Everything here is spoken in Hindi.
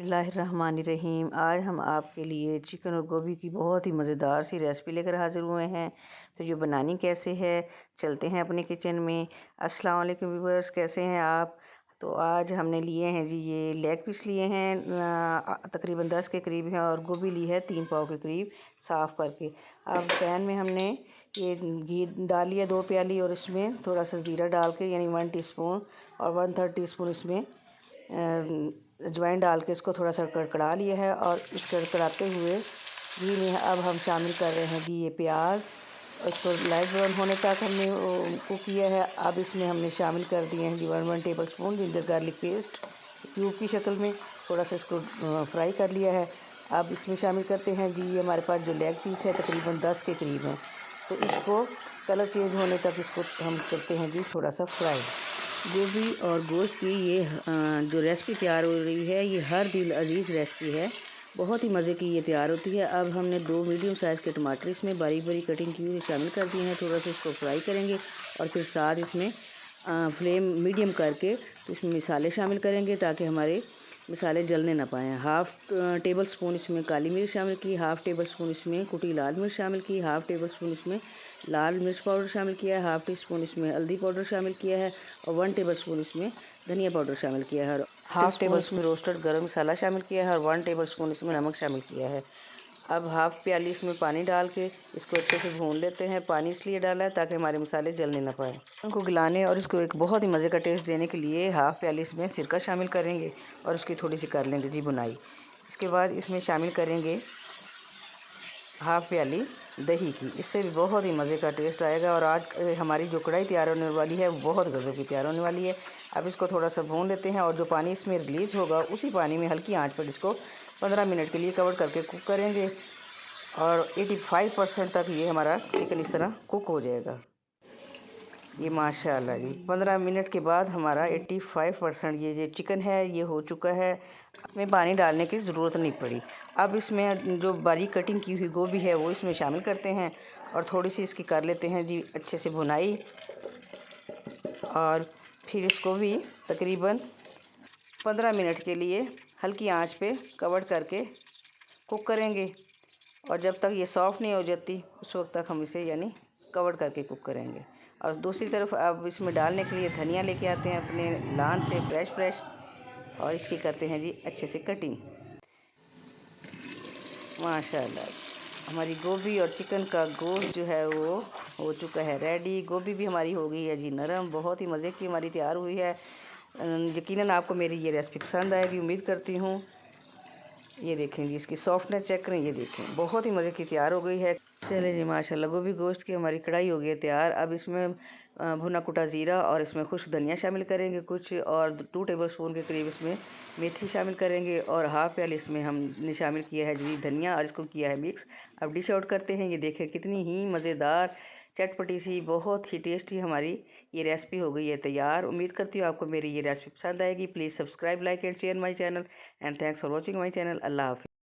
बिस्मिल्लाहिर्रहमानिर्रहीम। आज हम आपके लिए चिकन और गोभी की बहुत ही मज़ेदार सी रेसिपी लेकर हाज़िर हुए हैं। तो ये बनानी कैसे है, चलते हैं अपने किचन में। अस्सलाम वालेकुम व्यूअर्स, कैसे हैं आप? तो आज हमने लिए हैं जी, ये लेग पीस लिए हैं, तकरीबन 10 के करीब हैं, और गोभी ली है 3 पाव के करीब साफ़ करके। अब पैन में हमने ये घी डाल लिया 2 प्याली, और इसमें थोड़ा सा ज़ीरा डाल के, यानी 1 टीस्पून, और 1/3 टीस्पून इसमें अजवाइन डाल के इसको थोड़ा सा कड़कड़ा लिया है। और इस कड़कड़ाते हुए घी में अब हम शामिल कर रहे हैं जी ये प्याज। इसको लाइट ब्राउन होने तक हमने कुक किया है। अब इसमें हमने शामिल कर दिए हैं जी 1 table spoon ginger garlic paste cube की शक्ल में। थोड़ा सा इसको फ्राई कर लिया है। अब इसमें शामिल करते हैं जी, ये हमारे पास जो लेग पीस है तकरीबन 10 के करीब है, तो इसको कलर चेंज होने तक इसको हम करते हैं जी थोड़ा सा फ्राई। गोभी और गोश्त की ये जो रेसिपी तैयार हो रही है, ये हर दिल अजीज़ रेसिपी है, बहुत ही मज़े की ये तैयार होती है। अब हमने 2 मीडियम साइज़ के टमाटर इसमें बारीक बारीक कटिंग की हुई शामिल कर दिए हैं। थोड़ा सा इसको फ्राई करेंगे, और फिर साथ इसमें फ्लेम मीडियम करके इसमें मसाले शामिल करेंगे ताकि हमारे मसाले जलने ना पाएँ। हाफ़ टेबल स्पून इसमें काली मिर्च शामिल की, हाफ़ टेबल स्पून इसमें कुटी लाल मिर्च शामिल की, हाफ़ टेबल स्पून इसमें लाल मिर्च पाउडर शामिल किया है, हाफ़ टी स्पून इसमें हल्दी पाउडर शामिल किया है, और 1 टेबल स्पून इसमें धनिया पाउडर शामिल किया है, और हाफ़ टेबल स्पून रोस्टेड गरम मसाला शामिल किया है, और 1 टेबल स्पून इसमें नमक शामिल किया है। अब हाफ़ प्याली इसमें पानी डाल के इसको अच्छे से भून लेते हैं। पानी इसलिए डाला है ताकि हमारे मसाले जलने ना पाए। उनको गिलाने और इसको एक बहुत ही मज़े का टेस्ट देने के लिए हाफ़ प्याली इसमें सिरका शामिल करेंगे, और उसकी थोड़ी सी कर लेंगे जी बुनाई। इसके बाद इसमें शामिल करेंगे हाफ़ प्याली दही की, इससे भी बहुत ही मज़े का टेस्ट आएगा। और आज हमारी जो कढ़ाई तैयार होने वाली है वो बहुत गज़ब की तैयार होने वाली है। अब इसको थोड़ा सा भून लेते हैं, और जो पानी इसमें रिलीज़ होगा उसी पानी में हल्की आंच पर इसको 15 मिनट के लिए कवर करके कुक करेंगे, और 85% तक ये हमारा चिकन इस तरह कुक हो जाएगा। ये माशाल्लाह जी 15 मिनट के बाद हमारा 85% ये चिकन है ये हो चुका है। इसमें पानी डालने की ज़रूरत नहीं पड़ी। अब इसमें जो बारीक कटिंग की हुई गोभी है वो इसमें शामिल करते हैं, और थोड़ी सी इसकी कर लेते हैं जी अच्छे से भुनाई, और फिर इसको भी तकरीबन 15 मिनट के लिए हल्की आंच पे कवर करके कुक करेंगे, और जब तक ये सॉफ़्ट नहीं हो जाती उस वक्त तक हम इसे यानी कवर करके कुक करेंगे। और दूसरी तरफ अब इसमें डालने के लिए धनिया लेके आते हैं अपने लान से फ्रेश, और इसकी करते हैं जी अच्छे से कटिंग। माशाल्लाह हमारी गोभी और चिकन का गोश्त जो है वो हो चुका है रेडी। गोभी भी हमारी हो गई है जी नरम, बहुत ही मज़े की हमारी तैयार हुई है। यकीनन आपको मेरी ये रेसिपी पसंद आएगी, उम्मीद करती हूँ। ये देखें जी, इसकी सॉफ्टनेस चेक करें, ये देखें बहुत ही मज़े की तैयार हो गई है। चले जी माशाल्लाह, गोभी गोश्त की हमारी कढ़ाई हो गई है तैयार। अब इसमें भुना कुटा ज़ीरा और इसमें खुश्क धनिया शामिल करेंगे कुछ, और 2 टेबल स्पून के करीब इसमें मेथी शामिल करेंगे, और हाफ़ प्याली इसमें हमने शामिल किया है जी धनिया, और इसको किया है मिक्स। अब डिश आउट करते हैं। ये देखें कितनी ही मज़ेदार चटपटी सी बहुत ही टेस्टी हमारी ये रेसिपी हो गई है तैयार। उम्मीद करती हूँ आपको मेरी ये रेसिपी पसंद आएगी। Please subscribe, like and share my channel, and thanks for watching my channel. अल्लाह हाफ़िज़।